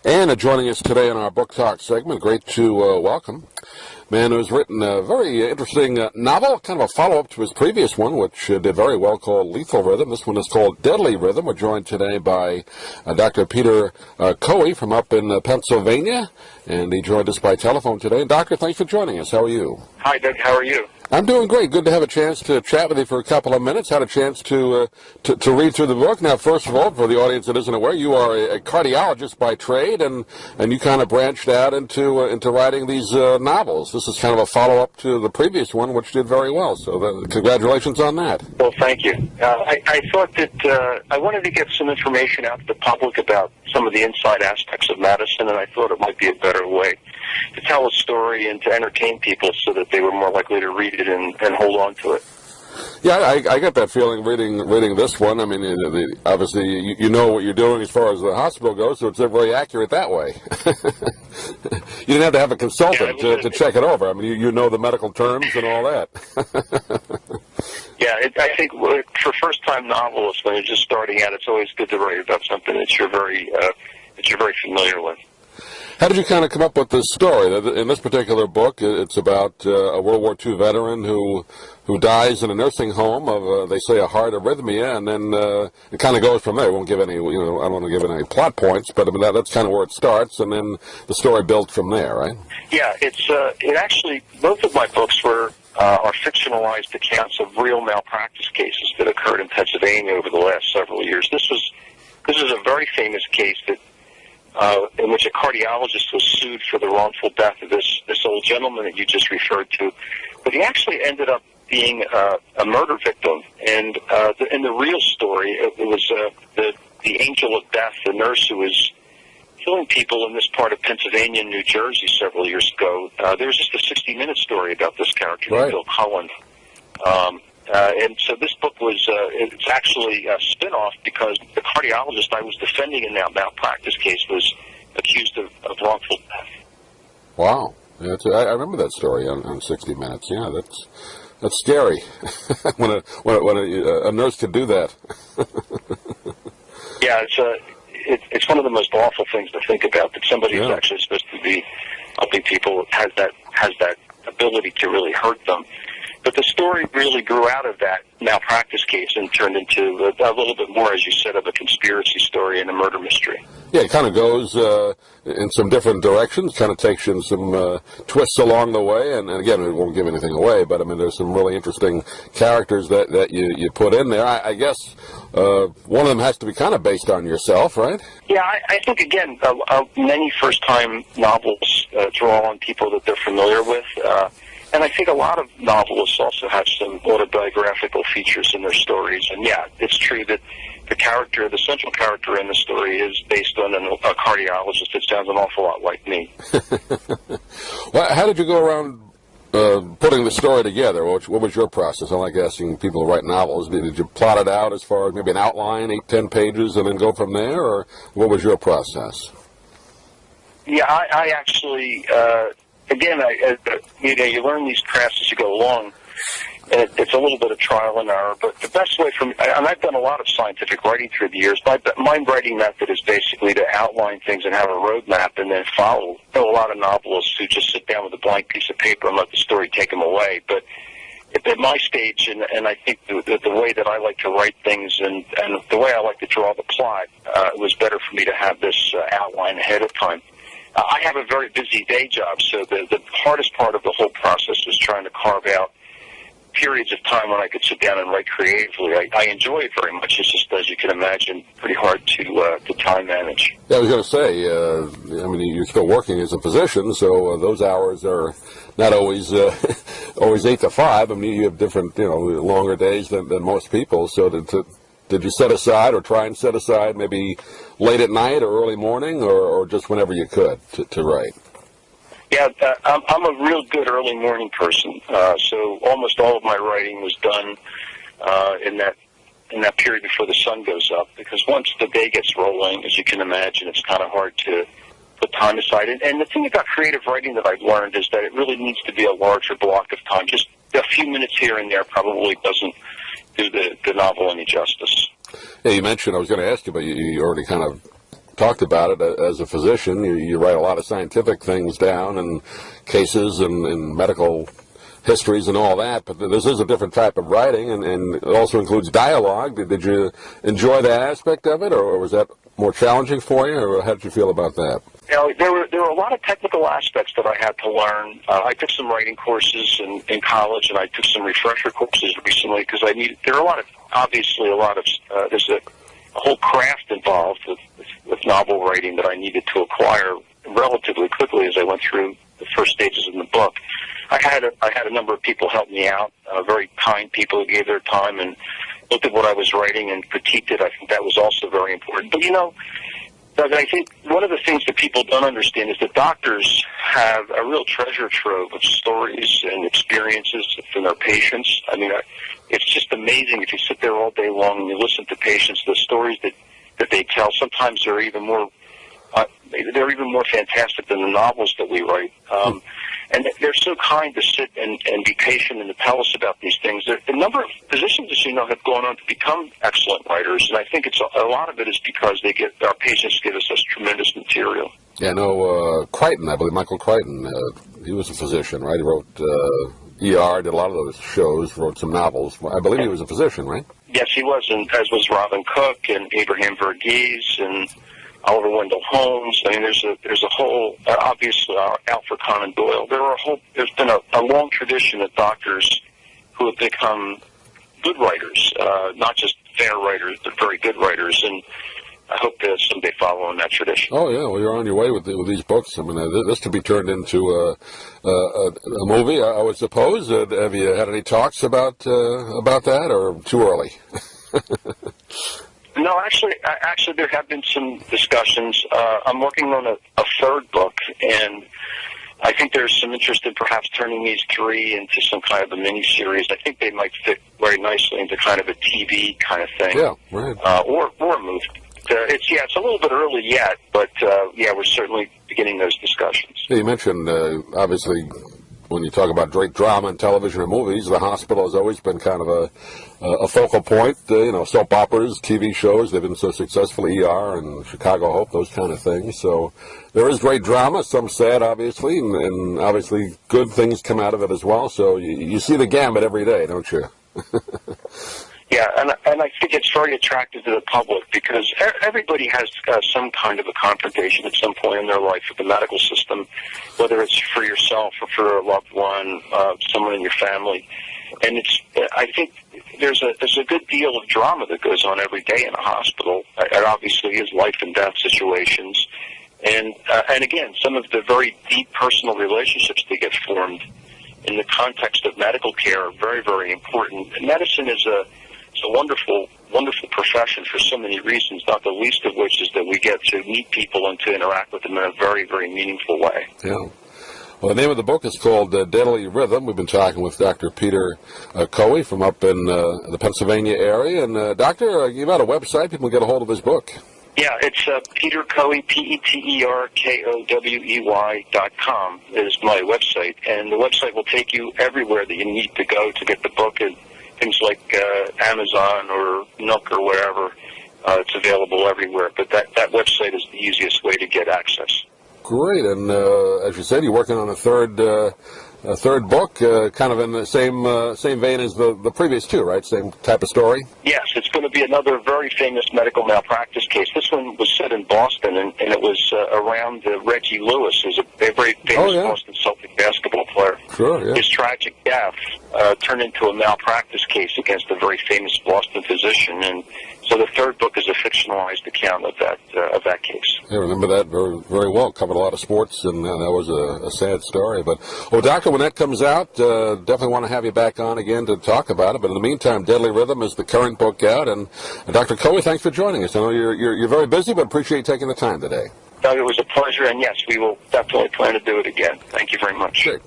And joining us today in our Book Talk segment, great to welcome a man who's written a very interesting novel, kind of a follow-up to his previous one, which did very well, called Lethal Rhythm. This one is called Deadly Rhythm. We're joined today by Dr. Peter Kowey from up in Pennsylvania, and he joined us by telephone today. Doctor, thanks for joining us. How are you? Hi, Doug. How are you? I'm doing great. Good to have a chance to chat with you for a couple of minutes. Had a chance to read through the book. Now, first of all, for the audience that isn't aware, you are a cardiologist by trade, and you kind of branched out into writing these novels. This is kind of a follow-up to the previous one, which did very well. So congratulations on that. Well, thank you. I thought that I wanted to get some information out to the public about some of the inside aspects of medicine, and I thought it might be a better way to tell a story and to entertain people so that they were more likely to read it and hold on to it. Yeah, I get that feeling reading this one. I mean, obviously, you know what you're doing as far as the hospital goes, so it's very accurate that way. You didn't have to have a consultant to check it over. I mean, you know the medical terms and all that. Yeah, I think for first-time novelists, when you're just starting out, it's always good to write about something that you're very familiar with. How did you kind of come up with this story? In this particular book, it's about a World War II veteran who dies in a nursing home of, they say, a heart arrhythmia, and then it kind of goes from there. I won't give any, I don't want to give any plot points, but I mean that's kind of where it starts, and then the story builds from there, right? Yeah, it actually, both of my books are fictionalized accounts of real malpractice cases that occurred in Pennsylvania over the last several years. This is a very famous case that. In which a cardiologist was sued for the wrongful death of this old gentleman that you just referred to, but he actually ended up being a murder victim. And in the real story, it was the angel of death, the nurse who was killing people in this part of Pennsylvania and New Jersey several years ago. There was just a 60-minute story about this character, right. Bill Cullen. And so this book it's actually a spin-off because the cardiologist I was defending in that malpractice case was accused of wrongful death. Wow. Yeah, I remember that story on 60 Minutes. Yeah, that's scary when a nurse could do that. Yeah, it's one of the most awful things to think about, that somebody who's actually supposed to be helping people has that ability to really hurt them. But the story really grew out of that malpractice case and turned into a little bit more, as you said, of a conspiracy story and a murder mystery. Yeah, it kind of goes in some different directions, kind of takes you in some twists along the way, and again, it won't give anything away, but I mean, there's some really interesting characters that you put in there. I guess one of them has to be kind of based on yourself, right? Yeah, I think, again, many first-time novels draw on people that they're familiar with, and I think a lot of novelists also have some autobiographical features in their stories. And yeah, it's true that the central character in the story is based on a cardiologist that sounds an awful lot like me. Well, how did you go around putting the story together? What was your process? I like asking people to write novels. Did you plot it out as far as maybe an outline, 8-10 pages, and then go from there? Or what was your process? Yeah, I actually... Again, you learn these crafts as you go along, and it's a little bit of trial and error, but the best way for me, and I've done a lot of scientific writing through the years, my writing method is basically to outline things and have a roadmap and then follow. I know a lot of novelists who just sit down with a blank piece of paper and let the story take them away, but at my stage, and I think the way that I like to write things and the way I like to draw the plot, it was better for me to have this outline ahead of time. I have a very busy day job, so the hardest part of the whole process was trying to carve out periods of time when I could sit down and write creatively. I enjoy it very much. It's just, as you can imagine, pretty hard to time manage. Yeah, I was going to say, I mean, you're still working as a physician, so those hours are not always 8 to 5. I mean, you have different, longer days than most people, so did you set aside or try and set aside maybe late at night or early morning or just whenever you could to write? Yeah, I'm a real good early morning person, so almost all of my writing was done in that period before the sun goes up, because once the day gets rolling, as you can imagine, it's kind of hard to put time aside. And the thing about creative writing that I've learned is that it really needs to be a larger block of time. Just a few minutes here and there probably doesn't do the novel any justice. Yeah, you mentioned, I was going to ask you, but you already kind of talked about it as a physician. You write a lot of scientific things down and cases and medical histories and all that, but this is a different type of writing, and it also includes dialogue. Did you enjoy that aspect of it, or was that more challenging for you, or how did you feel about that? You know, there were a lot of technical aspects that I had to learn. I took some writing courses in college, and I took some refresher courses recently because there are there's a whole craft involved with novel writing that I needed to acquire relatively quickly as I went through the first stages in the book. I had a number of people help me out, very kind people who gave their time and looked at what I was writing and critiqued it. I think that was also very important. But, you know, Doug, I think one of the things that people don't understand is that doctors have a real treasure trove of stories and experiences from their patients. I mean, it's just amazing if you sit there all day long and you listen to patients, the stories that they tell. Sometimes they're even more fantastic than the novels that we write. And they're so kind to sit and be patient and to tell us about these things. The number of physicians, as you know, have gone on to become excellent writers, and I think a lot of it is because our patients give us such tremendous material. Yeah, I know Crichton, I believe, Michael Crichton, he was a physician, right? He wrote ER, did a lot of those shows, wrote some novels. I believe he was a physician, right? Yes, he was, and as was Robin Cook and Abraham Verghese and Oliver Wendell Holmes. I mean, there's a whole, obviously, Alfred Conan Doyle. There's been a long tradition of doctors who have become good writers, not just fair writers, but very good writers, and I hope to someday follow in that tradition. Oh, yeah, well, you're on your way with these books. I mean, this could be turned into a movie, I would suppose. Have you had any talks about that, or too early? No, actually, there have been some discussions. I'm working on a third book, and I think there's some interest in perhaps turning these three into some kind of a mini-series. I think they might fit very nicely into kind of a TV kind of thing. Yeah, right. Or a movie. It's a little bit early yet, but we're certainly beginning those discussions. Yeah, you mentioned, obviously, when you talk about great drama in television or movies, the hospital has always been kind of a focal point. Soap operas, TV shows, they've been so successful, ER and Chicago Hope, those kind of things. So there is great drama, some sad, obviously, and obviously good things come out of it as well. So you see the gamut every day, don't you? Yeah, and I think it's very attractive to the public because everybody has some kind of a confrontation at some point in their life with the medical system, whether it's for yourself or for a loved one, someone in your family. And I think there's a good deal of drama that goes on every day in a hospital. It obviously is life and death situations. And again, some of the very deep personal relationships that get formed in the context of medical care are very, very important. And medicine is a wonderful, wonderful profession for so many reasons, not the least of which is that we get to meet people and to interact with them in a very, very meaningful way. Yeah. Well, the name of the book is called Deadly Rhythm. We've been talking with Dr. Peter Kowey from up in the Pennsylvania area. And, Doctor, you've got a website. People can get a hold of his book. Yeah, it's Peter Kowey, PeterKowey.com is my website. And the website will take you everywhere that you need to go to get the book, and things like Amazon or Nook or wherever. It's available everywhere. But that website is the easiest way to get access. Great, and as you said, you're working on a third book, kind of in the same vein as the previous two, right? Same type of story. Yes, it's going to be another very famous medical malpractice case. This one was set in Boston, and it was around Reggie Lewis, who's a very famous Boston Celtic basketball player. Sure, yeah. His tragic death turned into a malpractice case against a very famous Boston physician, and so the third book is a fictionalized account of that case. I remember that very, very well. Covered a lot of sports, and that was a sad story. But, Doctor, when that comes out, definitely want to have you back on again to talk about it. But in the meantime, Deadly Rhythm is the current book out. And Dr. Kowey, thanks for joining us. I know you're very busy, but appreciate you taking the time today. Doug, it was a pleasure, and yes, we will definitely plan to do it again. Thank you very much. Sure.